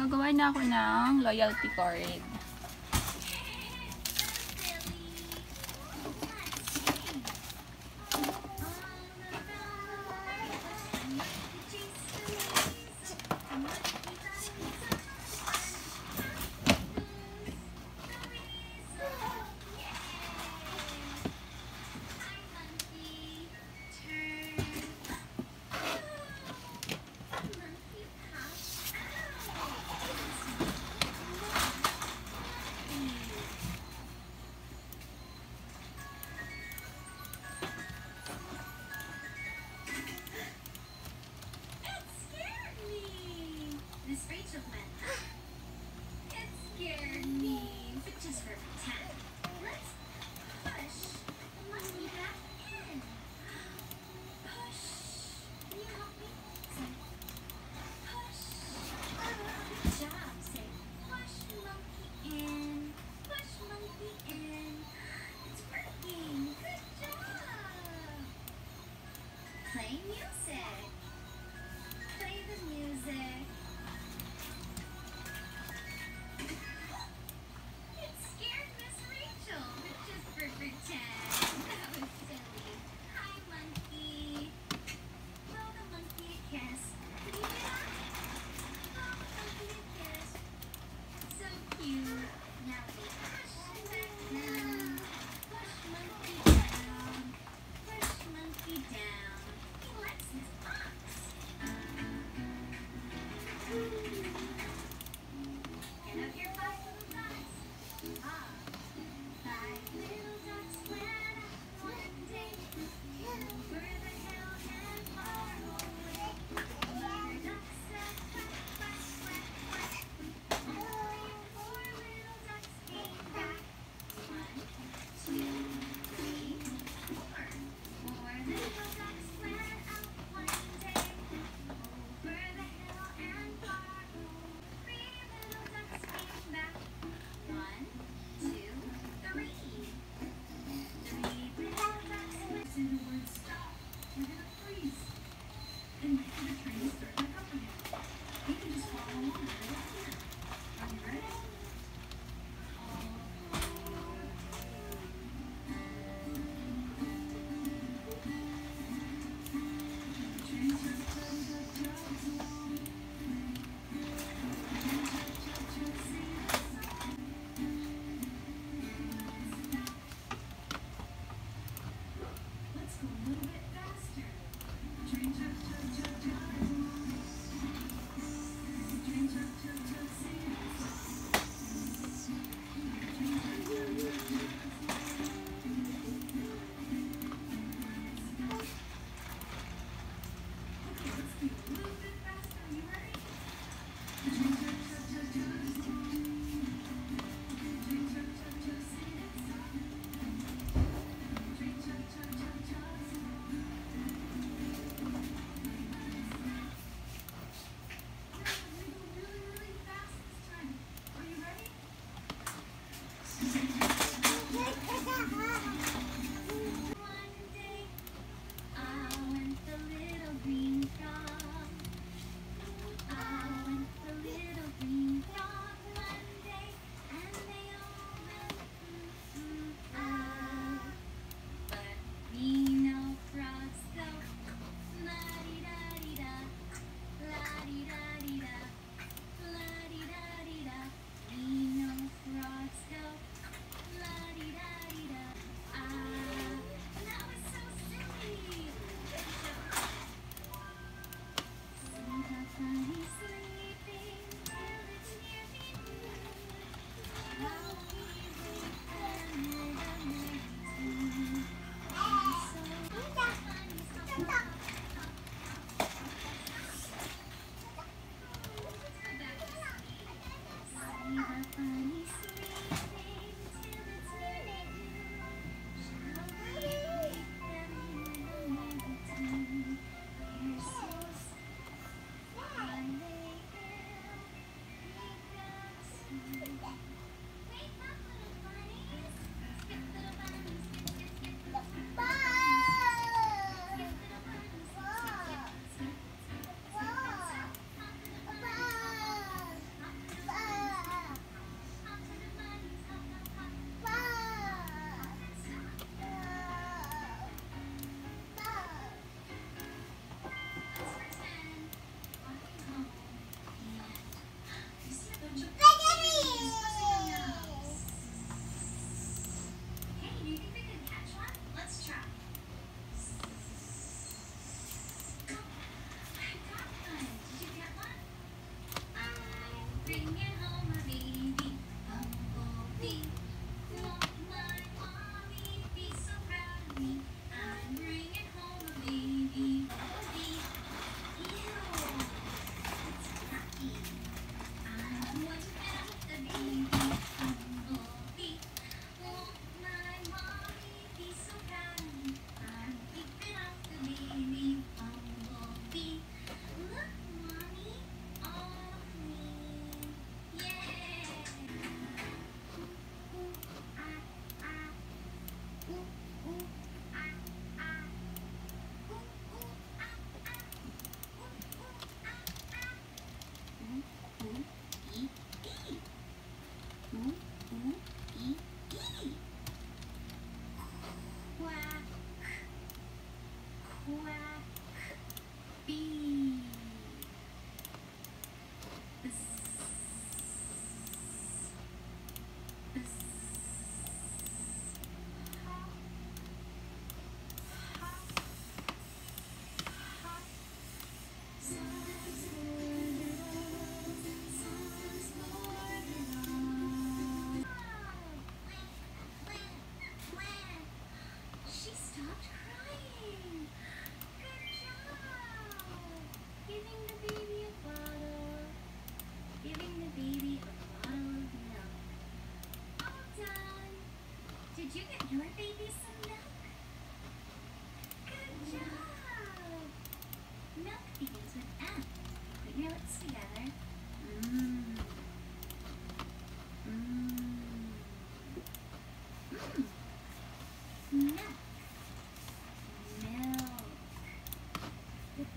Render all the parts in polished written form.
Gagawa na ako ng loyalty card. Miss Rachel went, it scared me, but just for pretend. Let's push the monkey back in. Push. Can you help me? Say, push. Good job. Say, push monkey in. Push monkey in. It's working. Good job. Play music. Play the music. It scared Miss Rachel, but just for pretend. That was silly. Hi, monkey. Blow the monkey a kiss. Can you do that? Blow the monkey a kiss. So cute. Now we push him back down. Push monkey down. Push monkey down. He likes his box. Get up your butt.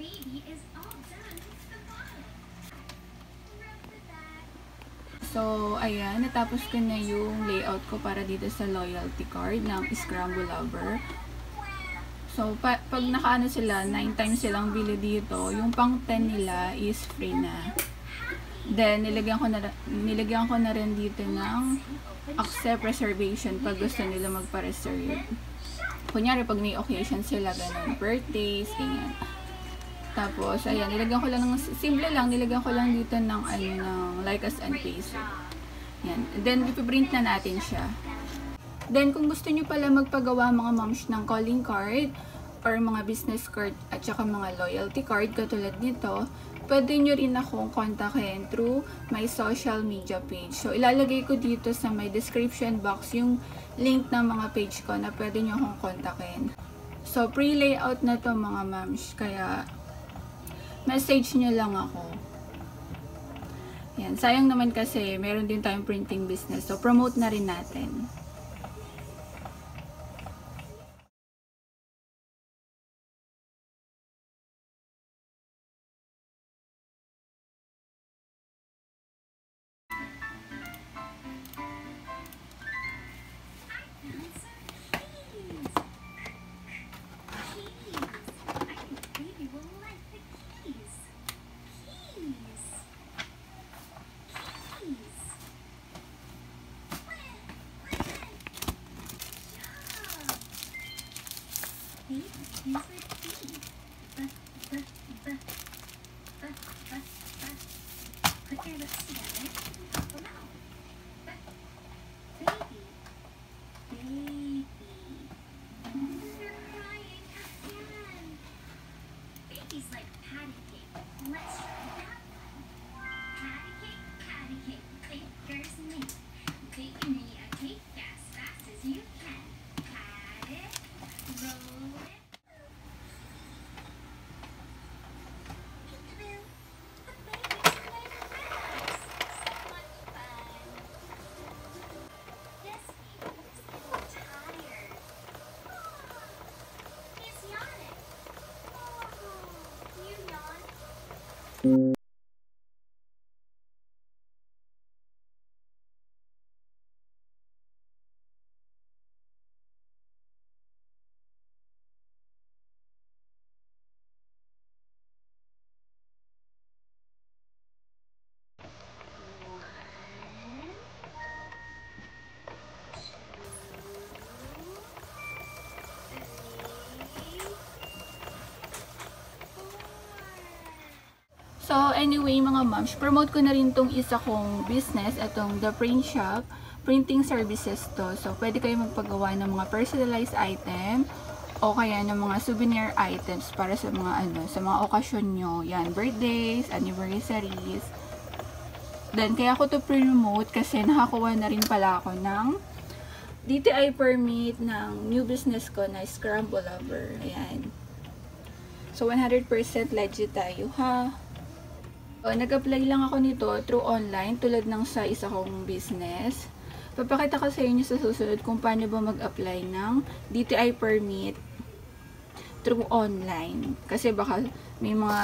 baby is all done with the bottle. Rub the back. So, ayan, natapos ko na yung layout ko para dito sa loyalty card ng Scramble Lover. So, pag nakaano sila, 9 times silang bili dito, yung pang 10 nila is free na. Then, nilagyan ko na rin dito ng accept reservation pag gusto nila magpa-reserve. Kunyari, pag may occasion sila, ganun, birthdays, ganyan. Tapos, ayan, nilagyan ko lang ng, simple lang, nilagyan ko lang dito ng, ng like us and paste. Yan. Then, ipiprint na natin siya. Then, kung gusto nyo pala magpagawa mga moms ng calling card or mga business card at saka mga loyalty card katulad nito, pwede nyo rin akong kontakin through my social media page. So, ilalagay ko dito sa my description box yung link ng mga page ko na pwede nyo akong kontakin. So, pre-layout na to mga moms, kaya message nyo lang ako. Yan. Sayang naman kasi meron din tayong printing business. So, promote na rin natin. So, anyway mga moms, promote ko na rin tong isa kong business, itong The Print Shop. Printing services to. So, pwede kayo magpagawa ng mga personalized item o kaya ng mga souvenir items para sa mga sa mga okasyon nyo. Yan, birthdays, anniversaries. Then, kaya ko to promote kasi nakakuha na rin pala ako ng DTI permit ng new business ko na Scramble Lover. Ayan. So, 100% legit tayo, ha? Nag-apply lang ako nito through online tulad ng sa isa kong business. Papakita ko sa inyo sa susunod kung paano ba mag-apply ng DTI permit through online. Kasi baka may mga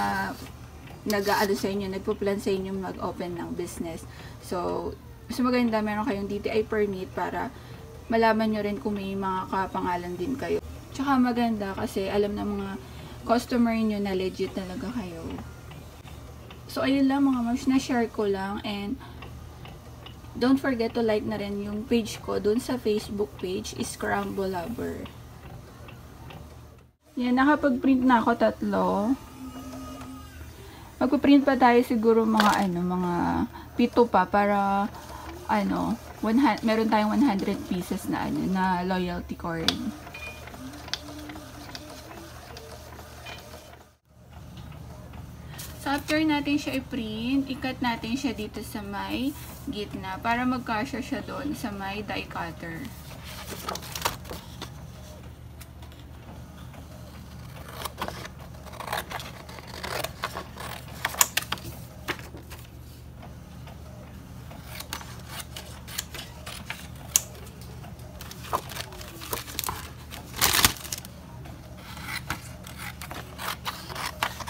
nag-aado sa inyo, nagpo-plan sa inyo mag-open ng business. So, mas maganda meron kayong DTI permit para malaman nyo rin kung may mga kapangalan din kayo. Tsaka maganda kasi alam ng mga customer nyo na legit talaga kayo. So, ayun lang mga moms, na-share ko lang. And, don't forget to like na rin yung page ko dun sa Facebook page, Scramble Lover. Yan, nakapag-print na ako 3. Magpa-print pa tayo siguro mga mga 7 pa para meron tayong 100 pieces na na loyalty card. So, after natin siya i-print, i-cut natin siya dito sa may gitna para magkasya siya doon sa may die cutter.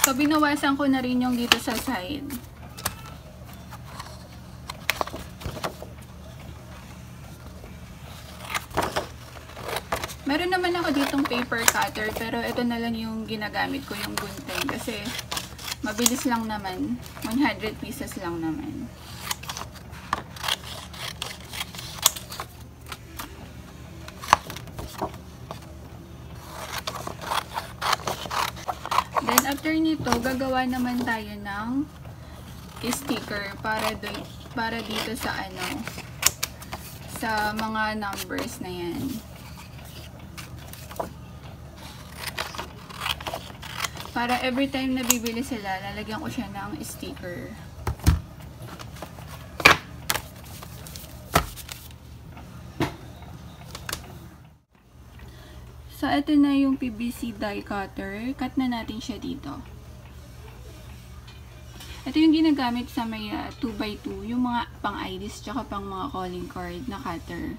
So, binawasan ko na rin yung dito sa side. Meron naman ako ditong paper cutter, pero ito na lang yung ginagamit ko, yung gunting. Kasi, mabilis lang naman. 100 pieces lang naman. Then, after nito, gagawa naman tayo ng sticker para dito sa sa mga numbers na yan. Para every time na bibili sila, lalagyan ko siya ng sticker. So, ito na yung PVC die cutter. Cut na natin siya dito. Ito yung ginagamit sa may 2x2, yung mga pang-IDs tsaka pang mga calling card na cutter.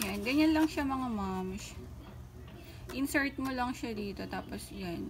Yan, ganyan lang siya mga moms. Insert mo lang siya dito, tapos yan.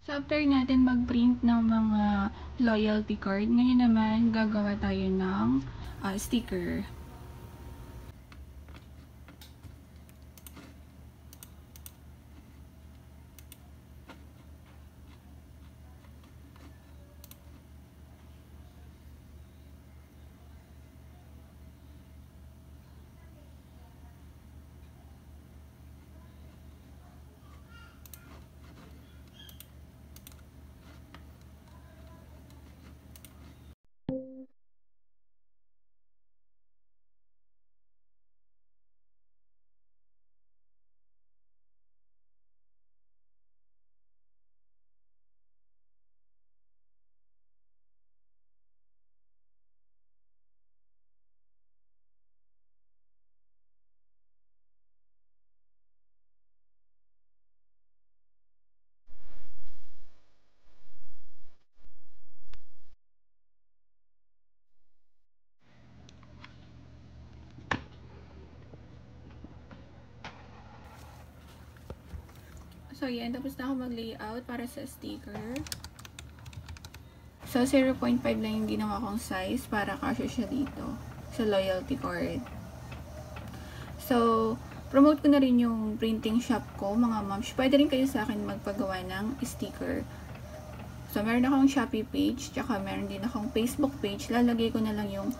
So, after natin mag-print ng mga loyalty card, ngayon naman gagawa tayo ng sticker. So, yan. Tapos na ako mag-layout para sa sticker. So, 0.5 lang yung ginawa kong size para kasya siya dito sa loyalty card. So, promote ko na rin yung printing shop ko, mga moms. Pwede rin kayo sa akin magpagawa ng sticker. So, meron akong Shopee page, tsaka meron din akong Facebook page. Lalagay ko na lang yung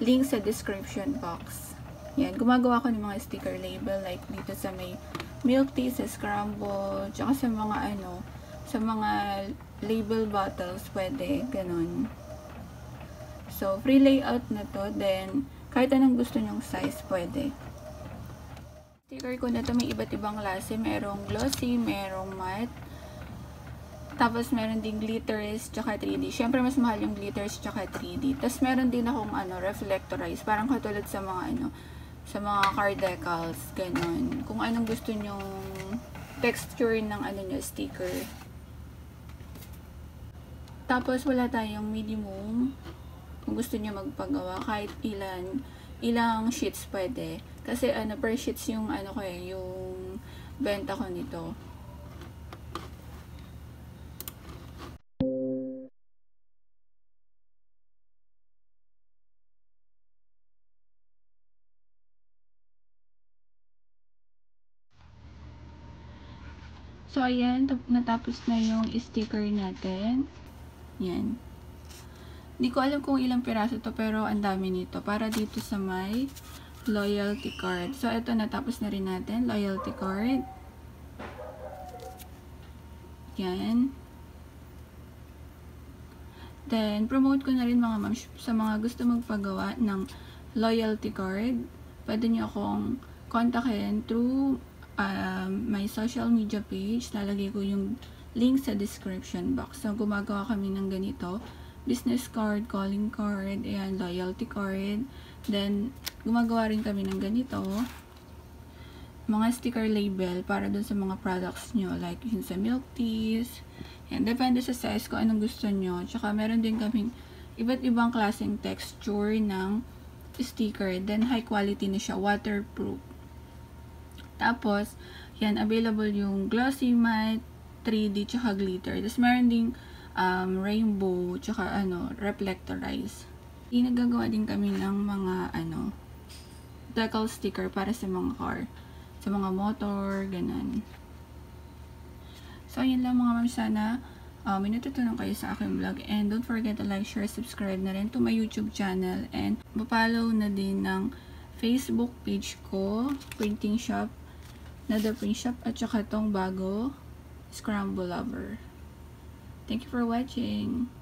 link sa description box. Yan, gumagawa ko ng mga sticker label like dito sa may milk tea, sa scramble, tsaka sa mga sa mga label bottles, pwede, ganun. So, free layout na to, then, kahit anong gusto nyong size, pwede. Sticker ko na to, may iba't ibang klase, merong glossy, merong matte, tapos meron din glitters, tsaka 3D. Syempre, mas mahal yung glitters, tsaka 3D. Tapos, meron din akong, reflectorize, parang katulad sa mga, sa mga card decals, ganun. Kung anong gusto nyong texture ng nyo, sticker. Tapos, wala tayong minimum. Kung gusto nyo magpagawa, kahit ilang sheets pwede. Kasi, per sheets yung, yung benta ko nito. So, ayan, natapos na yung sticker natin. Yan. Hindi ko alam kung ilang piraso to, pero ang dami nito. Para dito sa may loyalty card. So, ito, natapos na rin natin. Loyalty card. Yan. Then, promote ko na rin mga ma'am sa mga gusto magpagawa ng loyalty card. Pwede nyo akong kontakin through my social media page. Lalagay ko yung link sa description box. So, gumagawa kami ng ganito. Business card, calling card, ayan, loyalty card. Then, gumagawa rin kami ng ganito. Mga sticker label para dun sa mga products nyo. Like, yun sa milk teas. Ayan, depende sa size kung anong gusto nyo. Tsaka, meron din kaming iba't ibang klaseng texture ng sticker. Then, high quality na siya. Waterproof. Tapos, yan, available yung glossy matte, 3D, tsaka glitter. Tapos, meron ding rainbow, tsaka reflectorize. Nagagawa din kami ng mga, decal sticker para sa mga car. Sa mga motor, ganun. So, yun lang mga ma'am. Sana may natutunan kayo sa aking vlog. And don't forget to like, share, subscribe na rin to my YouTube channel. And follow na din ng Facebook page ko, Printing Shop, na The Print Shop, at saka tong bago, Scramble Lover. Thank you for watching.